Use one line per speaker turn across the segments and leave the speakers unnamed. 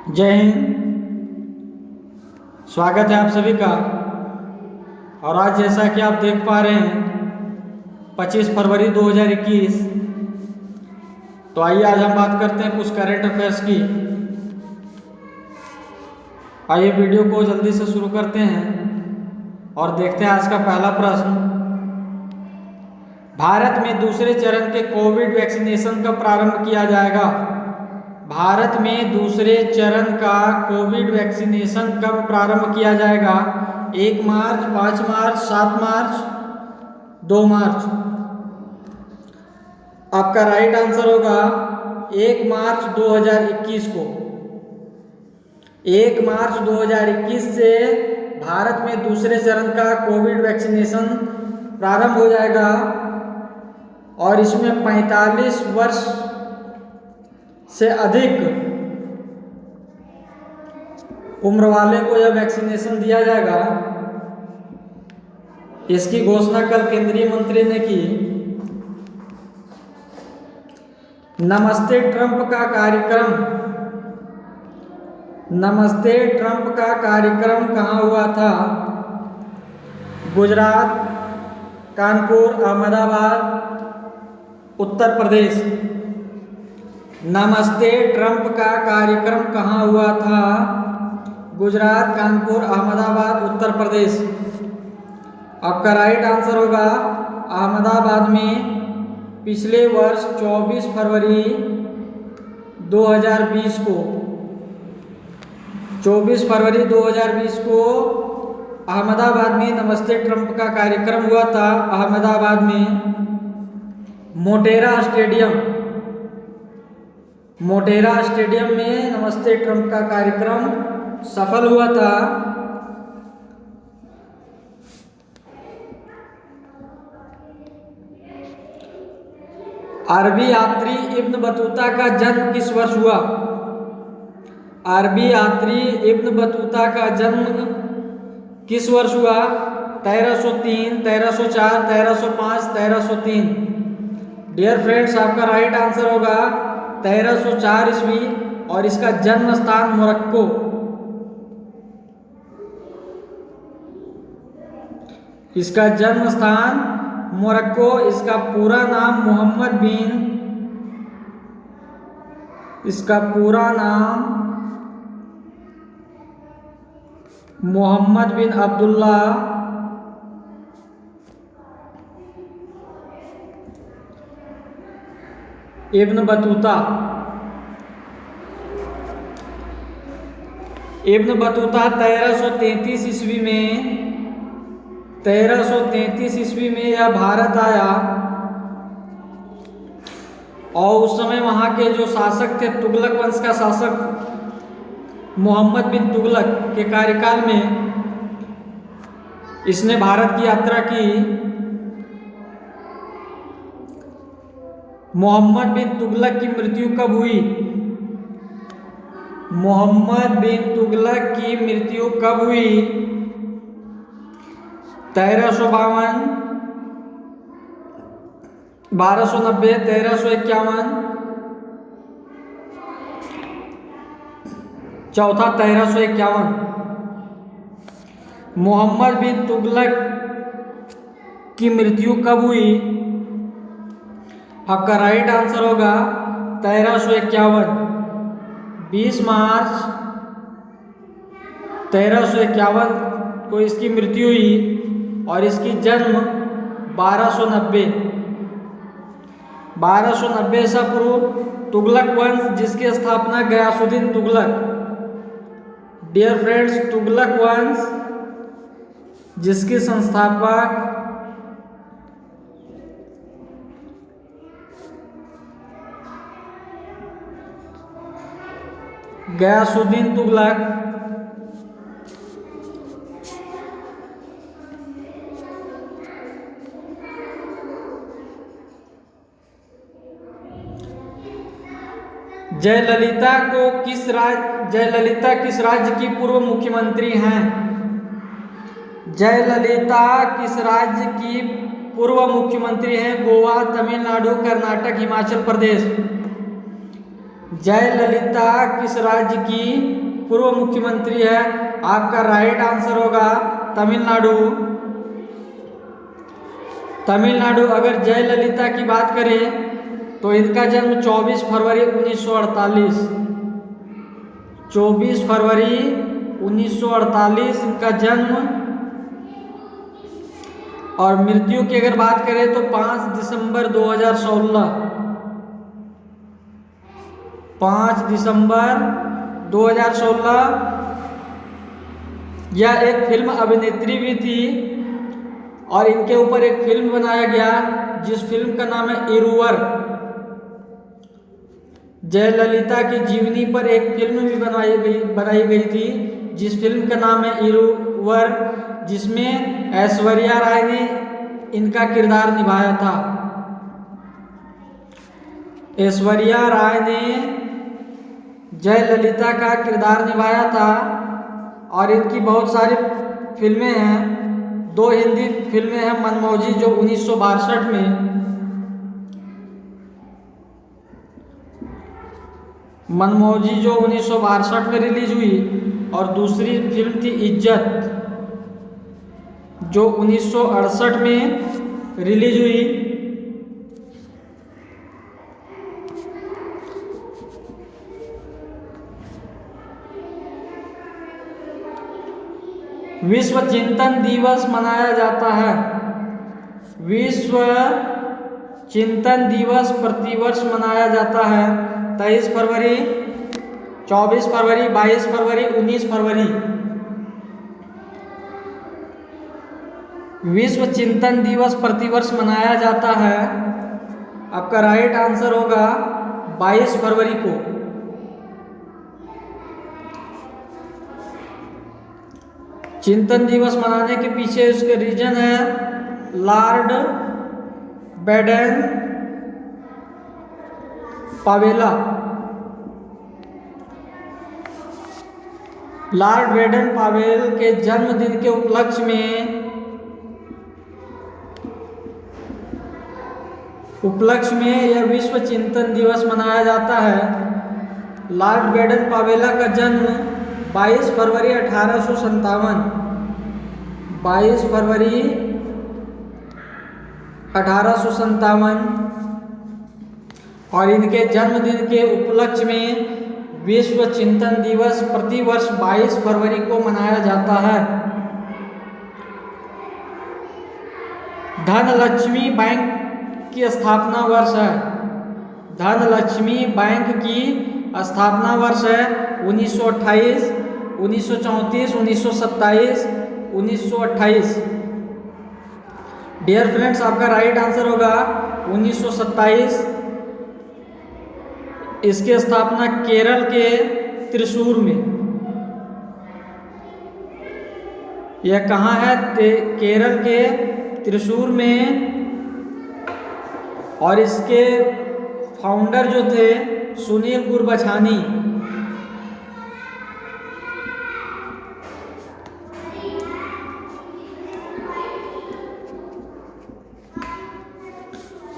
जय हिंद। स्वागत है आप सभी का। और आज जैसा कि आप देख पा रहे हैं 25 फरवरी 2021। तो आइए आज हम बात करते हैं कुछ करंट अफेयर्स की। आइए वीडियो को जल्दी से शुरू करते हैं और देखते हैं आज का पहला प्रश्न। भारत में दूसरे चरण के कोविड वैक्सीनेशन कब प्रारंभ किया जाएगा? भारत में दूसरे चरण का कोविड वैक्सीनेशन कब प्रारंभ किया जाएगा? 1 मार्च, 5 मार्च, 7 मार्च, 2 मार्च। आपका राइट आंसर होगा 1 मार्च 2021 को। 1 मार्च 2021 से भारत में दूसरे चरण का कोविड वैक्सीनेशन प्रारंभ हो जाएगा और इसमें 45 वर्ष से अधिक उम्र वाले को यह वैक्सीनेशन दिया जाएगा। इसकी घोषणा कल केंद्रीय मंत्री ने की। नमस्ते ट्रंप का कार्यक्रम कहाँ हुआ था? गुजरात, कानपुर, अहमदाबाद, उत्तर प्रदेश। नमस्ते ट्रंप का कार्यक्रम कहाँ हुआ था? गुजरात, कानपुर, अहमदाबाद, उत्तर प्रदेश। आपका राइट आंसर होगा अहमदाबाद में पिछले वर्ष 24 फरवरी 2020 को। 24 फरवरी 2020 को अहमदाबाद में नमस्ते ट्रंप का कार्यक्रम हुआ था। अहमदाबाद में मोटेरा स्टेडियम में नमस्ते ट्रंप का कार्यक्रम सफल हुआ था। अरबी यात्री इब्न बतूता का जन्म किस वर्ष हुआ? अरबी यात्री इब्न बतूता का जन्म किस वर्ष हुआ? 1303, 1304, 1305, 1303। डियर फ्रेंड्स, आपका राइट आंसर होगा 1304 ईस्वी और इसका जन्म स्थान मोरक्को। इसका जन्म स्थान मोरक्को। इसका पूरा नाम Muhammad bin Abdullah ibn Battuta. Ibn Battuta 1333 ईस्वी में यह भारत आया और उस समय वहाँ के जो शासक थे, तुगलक वंश का शासक मोहम्मद बिन तुगलक के कार्यकाल में इसने भारत की यात्रा की। मोहम्मद बिन तुगलक की मृत्यु कब हुई? मोहम्मद बिन तुगलक की मृत्यु कब हुई? 1352, 1290, 1351, चौथा 1351। मोहम्मद बिन तुगलक की मृत्यु कब हुई? आपका राइट आंसर होगा 1351। 20 मार्च 1351 को इसकी मृत्यु हुई और इसकी जन्म 1290 ईसा पूर्व तुगलक वंश, जिसकी स्थापना गयासुद्दीन तुगलक। डियर फ्रेंड्स, तुगलक वंश जिसके संस्थापक गयासुद्दीन तुगलक। जयललिता किस राज्य की पूर्व मुख्यमंत्री हैं? जयललिता किस राज्य की पूर्व मुख्यमंत्री हैं? गोवा, तमिलनाडु, कर्नाटक, हिमाचल प्रदेश। जयललिता किस राज्य की पूर्व मुख्यमंत्री है? आपका राइट आंसर होगा तमिलनाडु। तमिलनाडु। अगर जयललिता की बात करें तो इनका जन्म 24 फरवरी 1948, 24 फरवरी 1948 इनका जन्म। और मृत्यु की अगर बात करें तो 5 दिसंबर 2016, 5 दिसंबर 2016। यह एक फिल्म अभिनेत्री भी थी और इनके ऊपर एक फिल्म बनाया गया जिस फिल्म का नाम है इरुवर। जयललिता की जीवनी पर एक फिल्म भी बनाई गई थी जिस फिल्म का नाम है इरुवर, जिसमें ऐश्वर्या राय ने इनका किरदार निभाया था। ऐश्वर्या राय ने जयललिता का किरदार निभाया था और इनकी बहुत सारी फिल्में हैं। 2 हिंदी फिल्में हैं, मनमौजी जो 1962 में, मनमौजी जो 1962 में रिलीज हुई, और दूसरी फिल्म थी इज्जत जो 1968 में रिलीज हुई। विश्व चिंतन दिवस मनाया जाता है। विश्व चिंतन दिवस प्रतिवर्ष मनाया जाता है 23 फरवरी, 24 फरवरी, 22 फरवरी, 19 फरवरी। विश्व चिंतन दिवस प्रतिवर्ष मनाया जाता है। आपका राइट आंसर होगा 22 फरवरी को। चिंतन दिवस मनाने के पीछे उसके रीजन है लॉर्ड बेडन पावेला। लॉर्ड बेडन पावेल के जन्मदिन के उपलक्ष्य में यह विश्व चिंतन दिवस मनाया जाता है। लॉर्ड बेडन पावेला का जन्म 22 फरवरी 1857, 22 फरवरी 1857, और इनके जन्मदिन के उपलक्ष्य में विश्व चिंतन दिवस प्रतिवर्ष 22 फरवरी को मनाया जाता है। धनलक्ष्मी बैंक की स्थापना वर्ष है। धनलक्ष्मी बैंक की स्थापना वर्ष है 1928, 1934, 1927, 1928। डियर फ्रेंड्स, आपका राइट आंसर होगा 1927। इसकी स्थापना केरल के त्रिशूर में। यह कहाँ है? केरल के त्रिशूर में। और इसके फाउंडर जो थे सुनील गुरबछानी।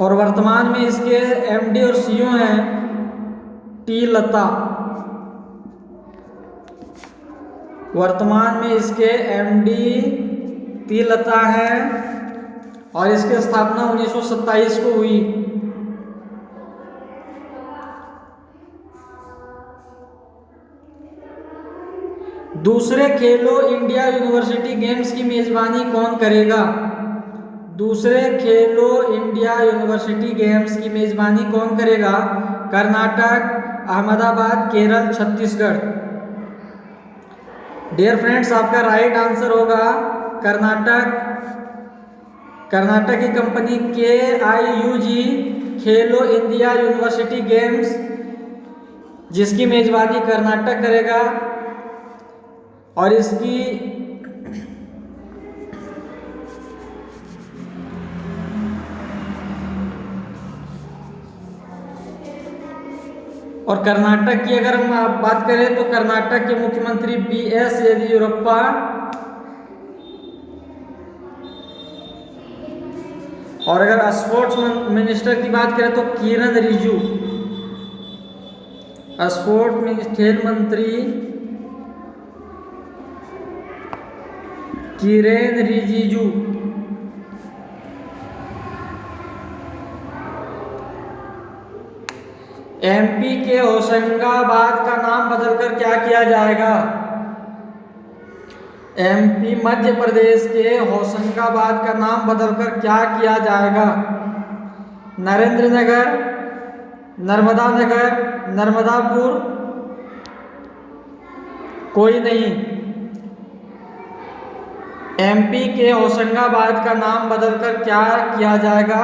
और वर्तमान में इसके एमडी और सीईओ हैं टी लता। वर्तमान में इसके एमडी टी लता हैं और इसकी स्थापना 1927 को हुई। दूसरे खेलो इंडिया यूनिवर्सिटी गेम्स की मेजबानी कौन करेगा? दूसरे खेलो इंडिया यूनिवर्सिटी गेम्स की मेजबानी कौन करेगा? कर्नाटक, अहमदाबाद, केरल, छत्तीसगढ़। डियर फ्रेंड्स, आपका राइट आंसर होगा कर्नाटक। कर्नाटक की कंपनी KIUG खेलो इंडिया यूनिवर्सिटी गेम्स, जिसकी मेजबानी कर्नाटक करेगा। और इसकी और कर्नाटक की अगर हम बात करें तो कर्नाटक के मुख्यमंत्री BS येदियुरप्पा। और अगर स्पोर्ट्स मिनिस्टर की बात करें तो किरण रिजिजू। स्पोर्ट में खेल मंत्री किरेन रिजिजू। एमपी के होशंगाबाद का नाम बदलकर क्या किया जाएगा? एमपी मध्य प्रदेश के होशंगाबाद का नाम बदलकर क्या किया जाएगा? नरेंद्र नगर, नर्मदा नगर, नर्मदापुर, कोई नहीं। एमपी के होशंगाबाद का नाम बदलकर क्या किया जाएगा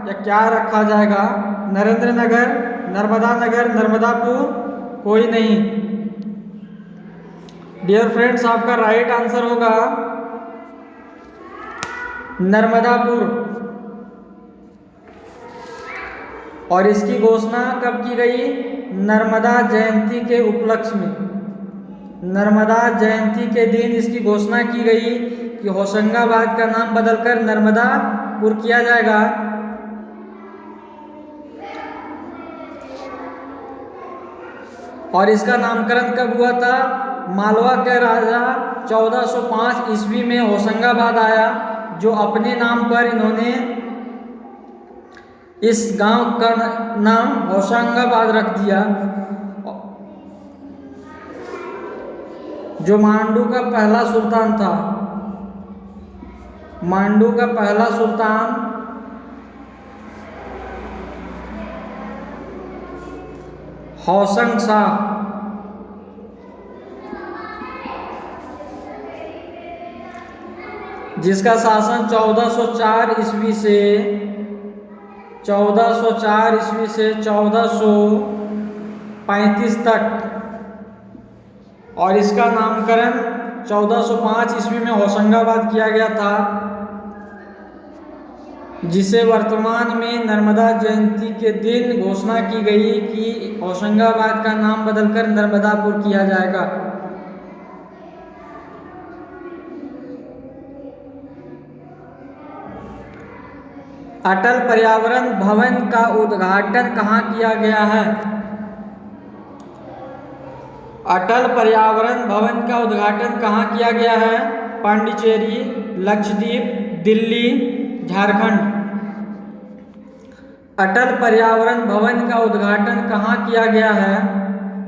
या क्या रखा जाएगा? नरेंद्र नगर, नर्मदा नगर, नर्मदापुर, कोई नहीं। डियर फ्रेंड्स, आपका राइट आंसर होगा नर्मदापुर। और इसकी घोषणा कब की गई? नर्मदा जयंती के उपलक्ष्य में। नर्मदा जयंती के दिन इसकी घोषणा की गई कि होशंगाबाद का नाम बदलकर नर्मदापुर किया जाएगा। और इसका नामकरण कब हुआ था? मालवा के राजा 1405 ईस्वी में होशंगाबाद आया, जो अपने नाम पर इन्होंने इस गांव का नाम होशंगाबाद रख दिया, जो मांडू का पहला सुल्तान था। मांडू का पहला सुल्तान होशंग शाह। जिसका शासन 1404 ईस्वी से 1435 तक, और इसका नामकरण 1405 ईस्वी में होशंगाबाद किया गया था, जिसे वर्तमान में नर्मदा जयंती के दिन घोषणा की गई कि होशंगाबाद का नाम बदलकर नर्मदापुर किया जाएगा। अटल पर्यावरण भवन का उद्घाटन कहाँ किया गया है? अटल पर्यावरण भवन का उद्घाटन कहाँ किया गया है? पांडिचेरी, लक्षद्वीप, दिल्ली, झारखंड। अटल पर्यावरण भवन का उद्घाटन कहाँ किया गया है?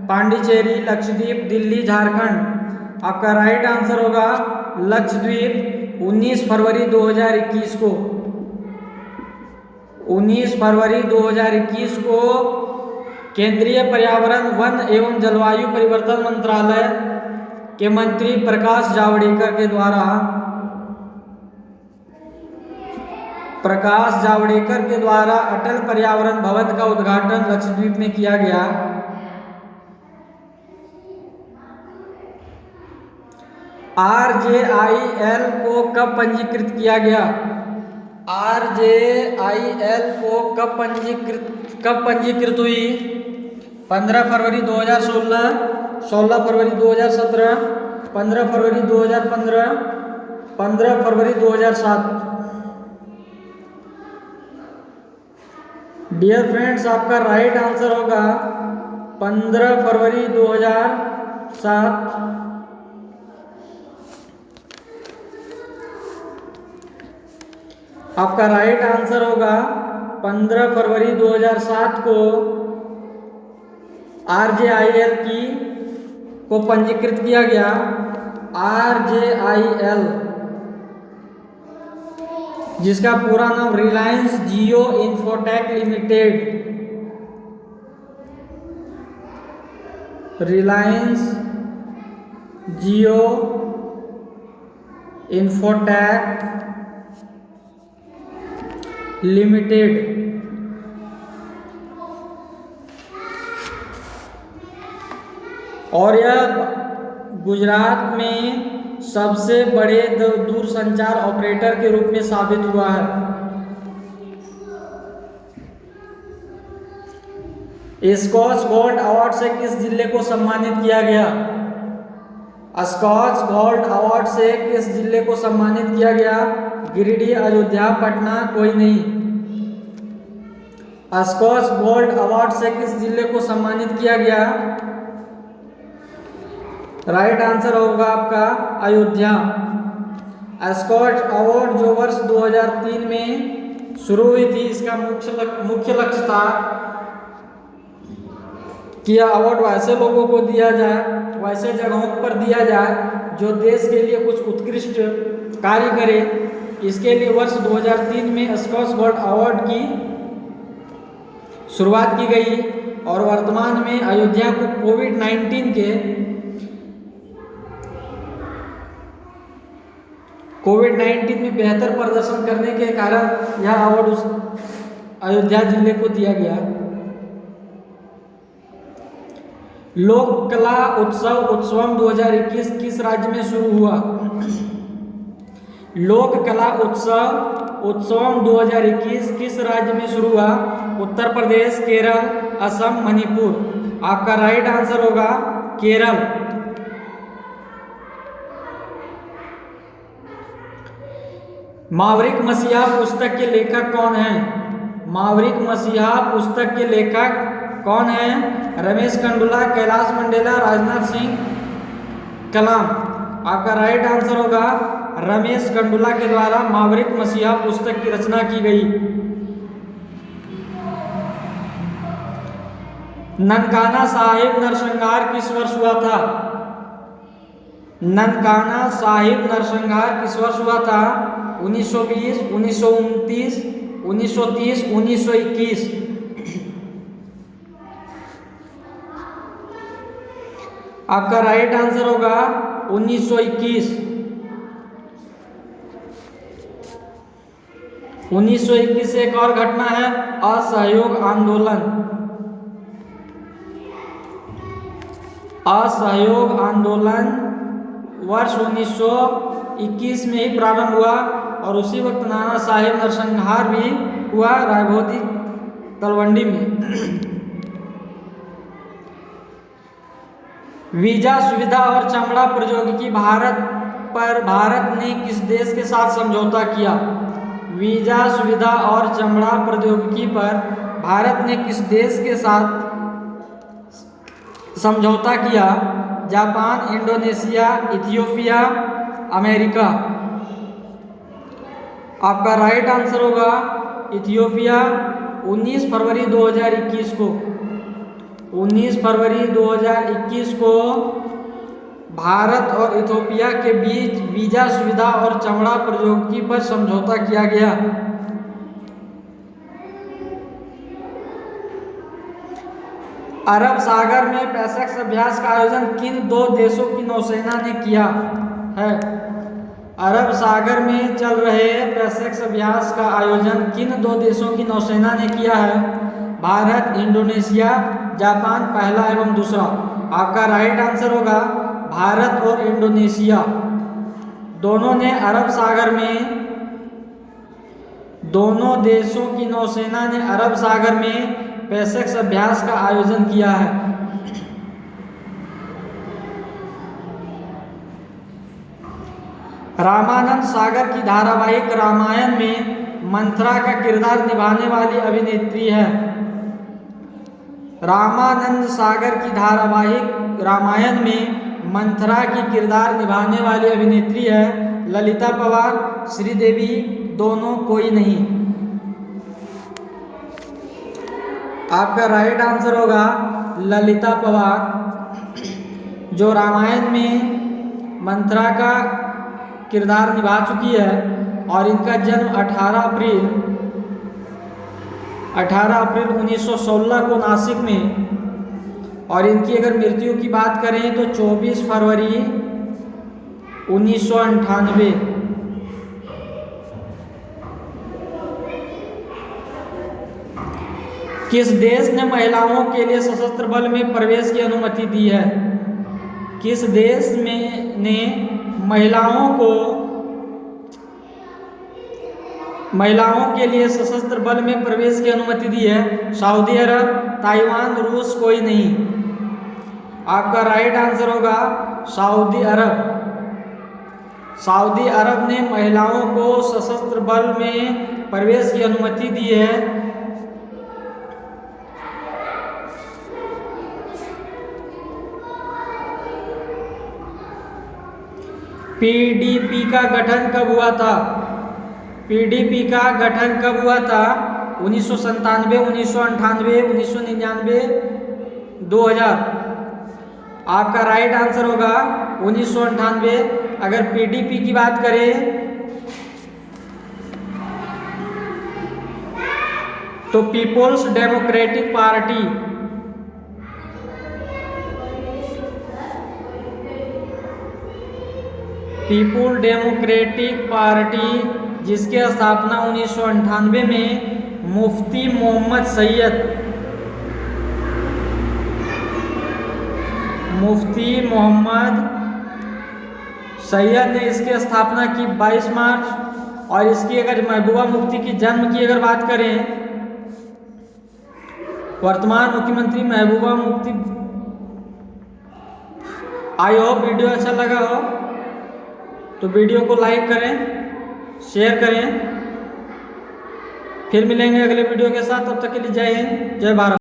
पांडिचेरी, लक्षद्वीप, दिल्ली, झारखंड। आपका राइट आंसर होगा लक्षद्वीप। 19 फरवरी 2021 को 19 फरवरी 2021 को केंद्रीय पर्यावरण, वन एवं जलवायु परिवर्तन मंत्रालय के मंत्री प्रकाश जावड़ेकर के द्वारा अटल पर्यावरण भवन का उद्घाटन लक्षद्वीप में किया गया। RJIL को कब पंजीकृत किया गया? RJIL को कब पंजीकृत हुई? 15 फरवरी 2016, 16 फरवरी 2017, 15 फरवरी 2015, 15 फरवरी 2007। डियर फ्रेंड्स, आपका राइट आंसर होगा 15 फरवरी 2007। आपका राइट आंसर होगा 15 फरवरी 2007 को RJIL को पंजीकृत किया गया। RJIL, जिसका पूरा नाम रिलायंस जियो इन्फोटेक लिमिटेड, रिलायंस जियो इन्फोटेक लिमिटेड। और यह गुजरात में सबसे बड़े दूरसंचार ऑपरेटर के रूप में साबित हुआ है। स्कॉच गोल्ड अवार्ड से किस जिले को सम्मानित किया गया? स्कॉच गोल्ड अवार्ड से किस जिले को सम्मानित किया गया? गिरिडीह, अयोध्या, पटना, कोई नहीं। स्कॉच गोल्ड अवार्ड से किस जिले को सम्मानित किया गया? राइट आंसर होगा आपका अयोध्या। स्कॉच अवार्ड जो वर्ष 2003 में शुरू हुई थी, इसका मुख्य लक्ष्य था कि यह अवार्ड वैसे लोगों को दिया जाए, वैसे जगहों पर दिया जाए जो देश के लिए कुछ उत्कृष्ट कार्य करे। इसके लिए वर्ष 2003 में स्कॉच गोल्ड अवार्ड की शुरुआत की गई और वर्तमान में अयोध्या को कोविड-19 में बेहतर प्रदर्शन करने के कारण यह अवार्ड उस अयोध्या जिले को दिया गया। लोक कला उत्सव उत्सवम 2021 किस राज्य में शुरू हुआ? लोक कला उत्सव उत्सवम 2021 किस राज्य में शुरू हुआ? उत्तर प्रदेश, केरल, असम, मणिपुर। आपका राइट आंसर होगा केरल। मावरिक मसीहा पुस्तक के लेखक कौन हैं? मावरिक मसीहा पुस्तक के लेखक कौन हैं? रमेश कंडुला, कैलाश मंडेला, राजनाथ सिंह, कलाम। आपका राइट आंसर होगा रमेश कंडुला के द्वारा मावरिक मसीहा पुस्तक की रचना की गई। ननकाना साहिब नरसंहार किस वर्ष हुआ था? ननकाना साहिब नरसंहार किस वर्ष हुआ था? 1920, 1929, 1930, 1921। आपका राइट आंसर होगा 1921। 1921 से एक और घटना है असहयोग आंदोलन। असहयोग आंदोलन वर्ष 1921 में ही प्रारंभ हुआ और उसी वक्त नाना साहिब नरसंहार भी हुआ रायभोदी तलवंडी में। वीजा सुविधा और चमड़ा प्रौद्योगिकी भारत ने किस देश के साथ समझौता किया? वीजा सुविधा और चमड़ा प्रौद्योगिकी पर भारत ने किस देश के साथ समझौता किया? Japan, Indonesia, Ethiopia, America. आपका राइट आंसर होगा इथियोपिया। 19 फरवरी 2021 को 19 फरवरी 2021 को भारत और इथियोपिया के बीच वीजा सुविधा और चमड़ा प्रौद्योगिकी पर समझौता किया गया। अरब सागर में पैसेक्स अभ्यास का आयोजन किन दो देशों की नौसेना ने किया है? अरब सागर में चल रहे पैसेक्स अभ्यास का आयोजन किन दो देशों की नौसेना ने किया है? भारत, इंडोनेशिया, जापान, पहला एवं दूसरा। आपका राइट आंसर होगा भारत और इंडोनेशिया। दोनों ने अरब सागर में दोनों देशों की नौसेना ने अरब सागर में पैसेक्स अभ्यास का आयोजन किया है। रामानंद सागर की धारावाहिक रामायण में मंथरा का किरदार निभाने वाली अभिनेत्री है। रामानंद सागर की धारावाहिक रामायण में मंथरा की किरदार निभाने वाली अभिनेत्री है ललिता पवार, श्रीदेवी, दोनों, कोई नहीं। आपका राइट आंसर होगा ललिता पवार, जो रामायण में मंथरा का किरदार निभा चुकी है और इनका जन्म 18 अप्रैल 1916 को नासिक में और इनकी अगर मृत्यु की बात करें तो 24 फरवरी 1998। किस देश ने महिलाओं के लिए सशस्त्र बल में प्रवेश की अनुमति दी है? किस देश में ने महिलाओं के लिए सशस्त्र बल में प्रवेश की अनुमति दी है? सऊदी अरब, ताइवान, रूस, कोई नहीं। आपका राइट आंसर होगा सऊदी अरब। सऊदी अरब ने महिलाओं को सशस्त्र बल में प्रवेश की अनुमति दी है पीडीपी का गठन कब हुआ था? पीडीपी का गठन कब हुआ था? 1997, 1998, 1999, 2000। आपका राइट आंसर होगा 1998। अगर पीडीपी की बात करें तो पीपुल्स डेमोक्रेटिक पार्टी। पीपुल डेमोक्रेटिक पार्टी जिसकी स्थापना 1998 में मुफ्ती मोहम्मद सैयद ने इसकी स्थापना की 22 मार्च। और इसकी अगर महबूबा मुफ्ती की जन्म की अगर बात करें, वर्तमान मुख्यमंत्री Mehbooba Mufti. I hope video अच्छा लगा हो तो वीडियो को लाइक करें, शेयर करें। फिर मिलेंगे अगले वीडियो के साथ, तब तक के लिए जय हिंद, जय भारत।